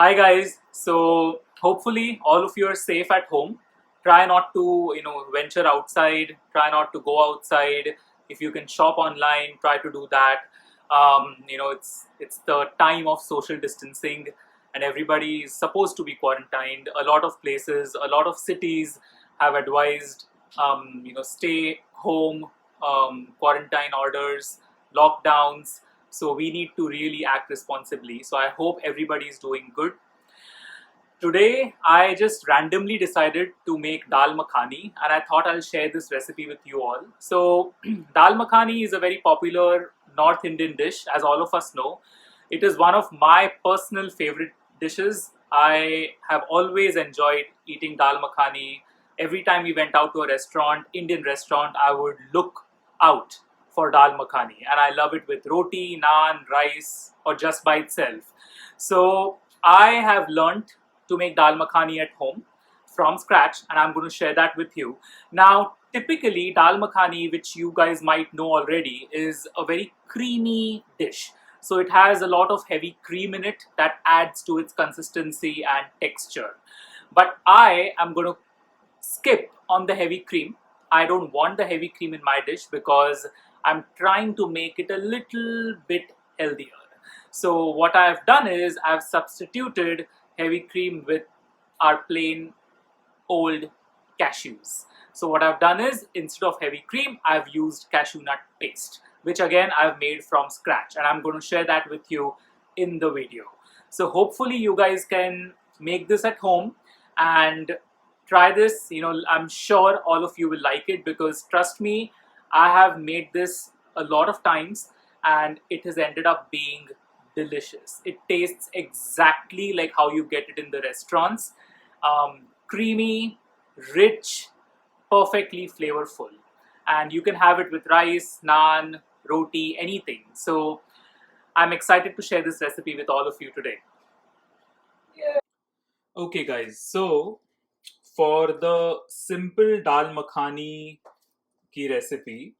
Hi guys. So hopefully all of you are safe at home. Try not to, venture outside. Try not to go outside. If you can shop online, try to do that. It's the time of social distancing, and everybody is supposed to be quarantined. A lot of places, a lot of cities have advised, stay home, quarantine orders, lockdowns. So we need to really act responsibly. So I hope everybody is doing good. Today, I just randomly decided to make dal makhani, and I thought I'll share this recipe with you all. So, dal makhani is a very popular North Indian dish, as all of us know. It is one of my personal favorite dishes. I have always enjoyed eating dal makhani. Every time we went out to a restaurant, Indian restaurant, I would look out for dal makhani, and I love it with roti, naan, rice, or just by itself. So, I have learnt to make dal makhani at home from scratch, and I'm going to share that with you. Now, typically, dal makhani, which you guys might know already, is a very creamy dish. So it has a lot of heavy cream in it that adds to its consistency and texture. But I am going to skip on the heavy cream. I don't want the heavy cream in my dish because I'm trying to make it a little bit healthier. So what I've done is I've substituted heavy cream with our plain old cashews. So what I've done is instead of heavy cream, I've used cashew nut paste, which again I've made from scratch, and I'm going to share that with you in the video. So hopefully you guys can make this at home and try this. I'm sure all of you will like it because trust me, I have made this a lot of times and it has ended up being delicious. It tastes exactly like how you get it in the restaurants. Creamy, rich, perfectly flavorful. And you can have it with rice, naan, roti, anything. So I'm excited to share this recipe with all of you today. Okay, guys. So for the simple dal makhani ki recipe,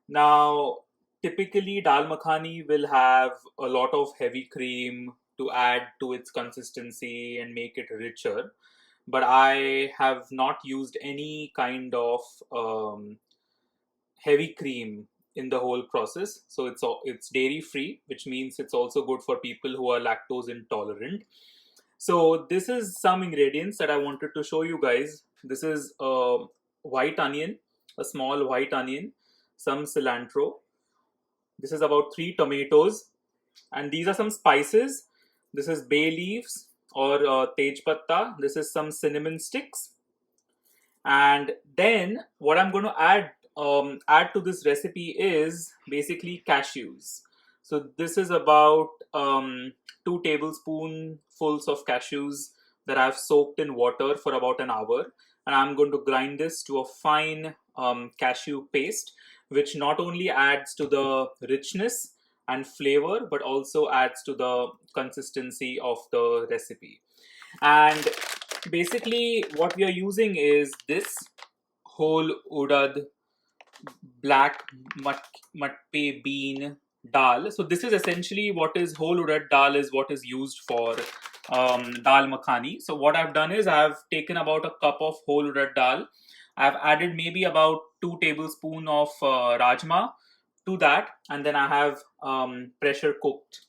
now typically dal makhani will have a lot of heavy cream to add to its consistency and make it richer. But I have not used any kind of heavy cream in the whole process. So it's dairy free, which means it's also good for people who are lactose intolerant. So this is some ingredients that I wanted to show you guys. This is a white onion, a small white onion, some cilantro. This is about 3 tomatoes, and these are some spices. This is bay leaves or tej patta. This is some cinnamon sticks. And then what I'm going to add to this recipe is basically cashews. So this is about 2 tablespoonfuls of cashews that I've soaked in water for about an hour, and I'm going to grind this to a fine cashew paste, which not only adds to the richness and flavor but also adds to the consistency of the recipe. And basically what we are using is this whole urad black matte bean dal. So this is essentially what is whole urad dal is what is used for dal makhani. So what I've done is I've taken about a cup of whole urad dal. I've added maybe about 2 tablespoons of rajma to that, and then I have pressure cooked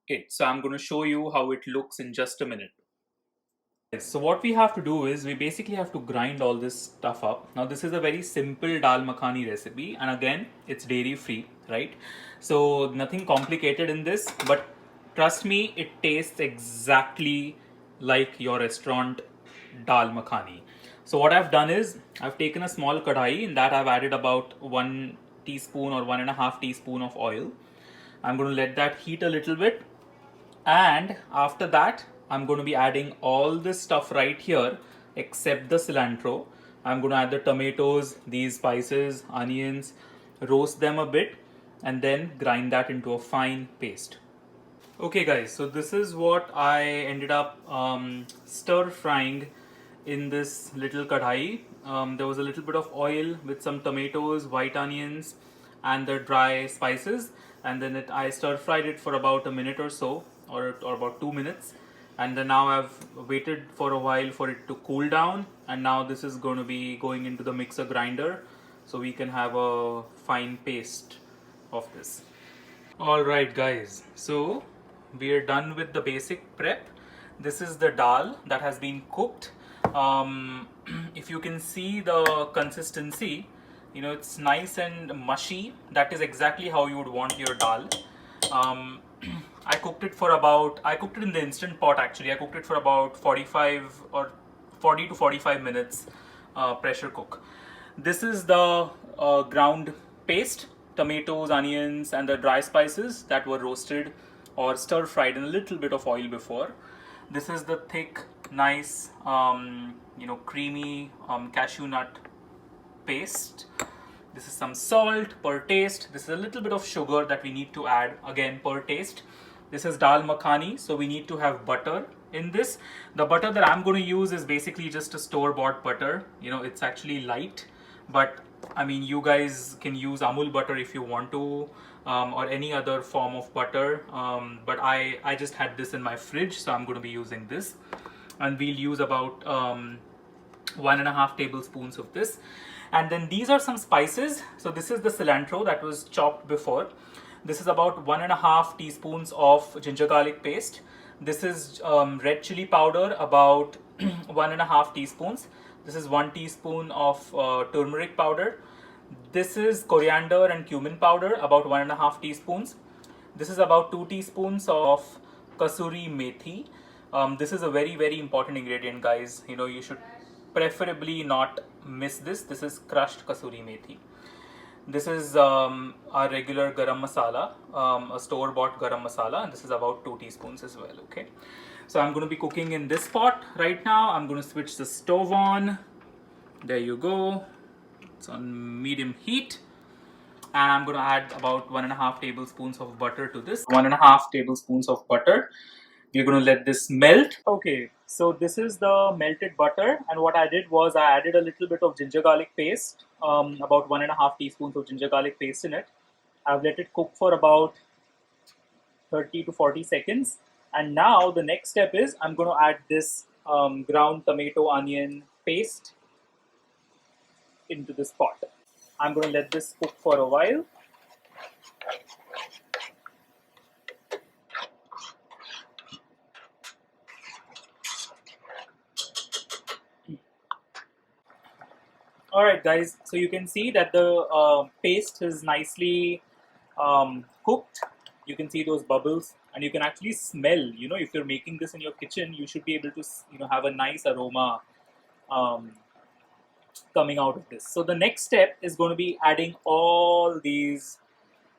it. So I'm going to show you how it looks in just a minute. So what we have to do is we basically have to grind all this stuff up. Now this is a very simple dal makhani recipe, and again it's dairy free, right? So nothing complicated in this, but trust me, it tastes exactly like your restaurant dal makhani. So what I've done is I've taken a small kadai. In that I've added about 1 teaspoon or 1.5 teaspoon of oil. I'm going to let that heat a little bit, and after that I'm going to be adding all this stuff right here except the cilantro. I'm going to add the tomatoes, these spices, onions, roast them a bit, and then grind that into a fine paste. Okay guys, so this is what I ended up stir frying in this little kadhai. There was a little bit of oil with some tomatoes, white onions, and the dry spices, and then I stir fried it for about a minute or so, or about 2 minutes, and then now I've waited for a while for it to cool down, and now this is going to be going into the mixer grinder so we can have a fine paste of this. Alright guys, so we are done with the basic prep. This is the dal that has been cooked. If you can see the consistency, you know, it's nice and mushy. That is exactly how you would want your dal. um, I cooked it in the instant pot actually. I cooked it for about 45 or 40 to 45 minutes pressure cook. This is the ground paste, tomatoes, onions, and the dry spices that were roasted or stir fried in a little bit of oil before. This is the thick, nice, creamy cashew nut paste. This is some salt per taste. This is a little bit of sugar that we need to add again per taste. This is dal makhani, so we need to have butter in this. The butter that I'm going to use is basically just a store-bought butter. You know, it's actually light, but I mean, you guys can use Amul butter if you want to, or any other form of butter. But I just had this in my fridge, so I'm going to be using this, and we'll use about 1.5 tablespoons of this. And then these are some spices. So this is the cilantro that was chopped before. This is about 1.5 teaspoons of ginger garlic paste. This is red chili powder, about 1.5 teaspoons. This is 1 teaspoon of turmeric powder. This is coriander and cumin powder, about 1.5 teaspoons. This is about 2 teaspoons of kasuri methi. This is a very, very important ingredient, guys. You know, you should preferably not miss this. This is crushed kasuri methi. This is our regular garam masala, a store-bought garam masala, and this is about 2 teaspoons as well. Okay, so I'm going to be cooking in this pot right now. I'm going to switch the stove on. There you go. It's on medium heat, and I'm going to add about 1.5 tablespoons of butter to this. 1.5 tablespoons of butter. We're going to let this melt. Okay, so this is the melted butter, and what I did was I added a little bit of ginger garlic paste, about 1.5 teaspoons of ginger garlic paste in it. I've let it cook for about 30 to 40 seconds, and now the next step is I'm going to add this ground tomato onion paste into this pot. I'm going to let this cook for a while. Alright guys, so you can see that the paste is nicely cooked. You can see those bubbles, and you can actually smell, you know, if you're making this in your kitchen, you should be able to, you know, have a nice aroma coming out of this. So the next step is going to be adding all these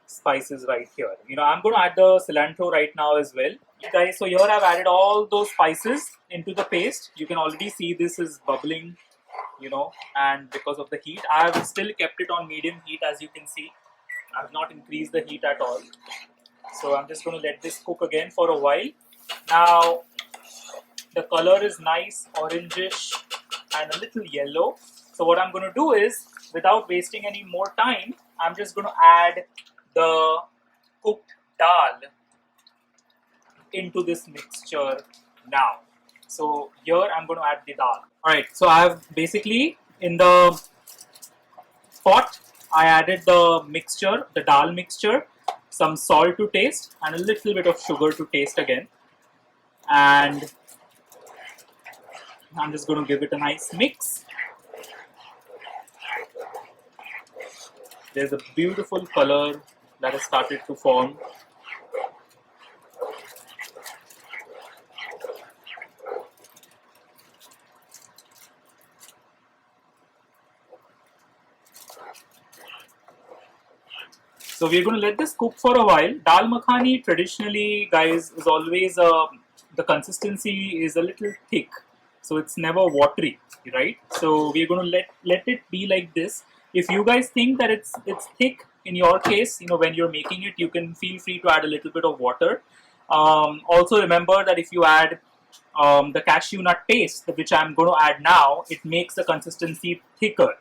spices right here. You know, I'm going to add the cilantro right now as well. Guys, so here I've added all those spices into the paste. You can already see this is bubbling, you know, and because of the heat, I have still kept it on medium heat. As you can see, I have not increased the heat at all. So I'm just going to let this cook again for a while. Now the color is nice orangish and a little yellow. So what I'm going to do is, without wasting any more time, I'm just going to add the cooked dal into this mixture now. So here I'm going to add the dal. Alright, so I have basically, in the pot, I added the mixture, the dal mixture, some salt to taste, and a little bit of sugar to taste again. And I'm just going to give it a nice mix. There's a beautiful color that has started to form. So we're going to let this cook for a while. Dal makhani traditionally, guys, is always the consistency is a little thick, so it's never watery, right? So we're going to let it be like this. If you guys think that it's thick in your case, you know, when you're making it, you can feel free to add a little bit of water. Also remember that if you add the cashew nut paste, which I'm going to add now, it makes the consistency thicker.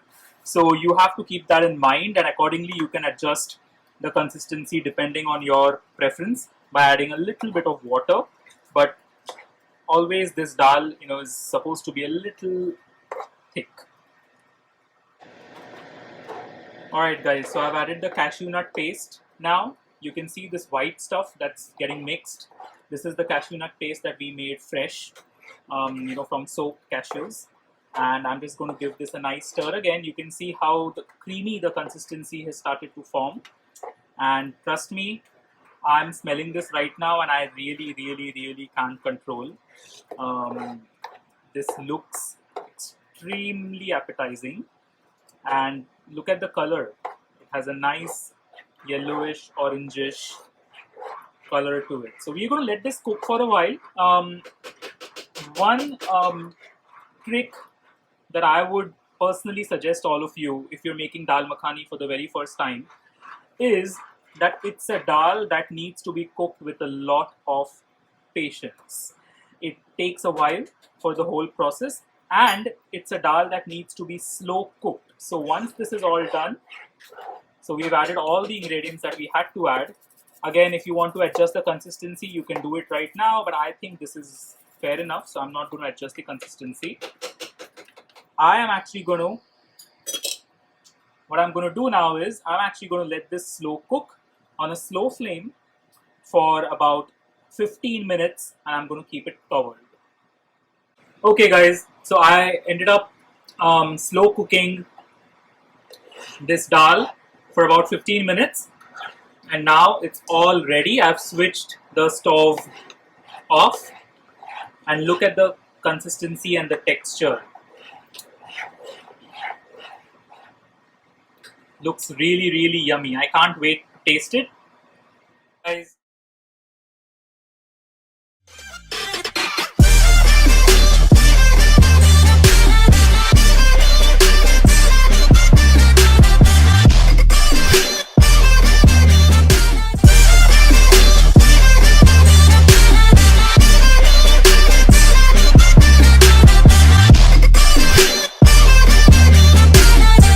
So you have to keep that in mind, and accordingly you can adjust the consistency depending on your preference by adding a little bit of water. But always this dal, is supposed to be a little thick. Alright guys, so I've added the cashew nut paste now. You can see this white stuff that's getting mixed. This is the cashew nut paste that we made fresh, from soaked cashews. And I'm just going to give this a nice stir again. You can see how creamy the consistency has started to form. And trust me, I'm smelling this right now and I really, really, really can't control. This looks extremely appetizing. And look at the color. It has a nice yellowish, orangish color to it. So we're going to let this cook for a while. One trick that I would personally suggest all of you if you're making dal makhani for the very first time is that it's a dal that needs to be cooked with a lot of patience. It takes a while for the whole process, and it's a dal that needs to be slow cooked. So once this is all done, so we've added all the ingredients that we had to add. Again, if you want to adjust the consistency, you can do it right now, but I think this is fair enough, so I'm not going to adjust the consistency. What I'm going to do now is I'm actually going to let this slow cook on a slow flame for about 15 minutes, and I'm going to keep it covered. Okay guys, so I ended up slow cooking this dal for about 15 minutes, and now it's all ready. I've switched the stove off, and look at the consistency and the texture. Looks really, really yummy. I can't wait to taste it. Guys,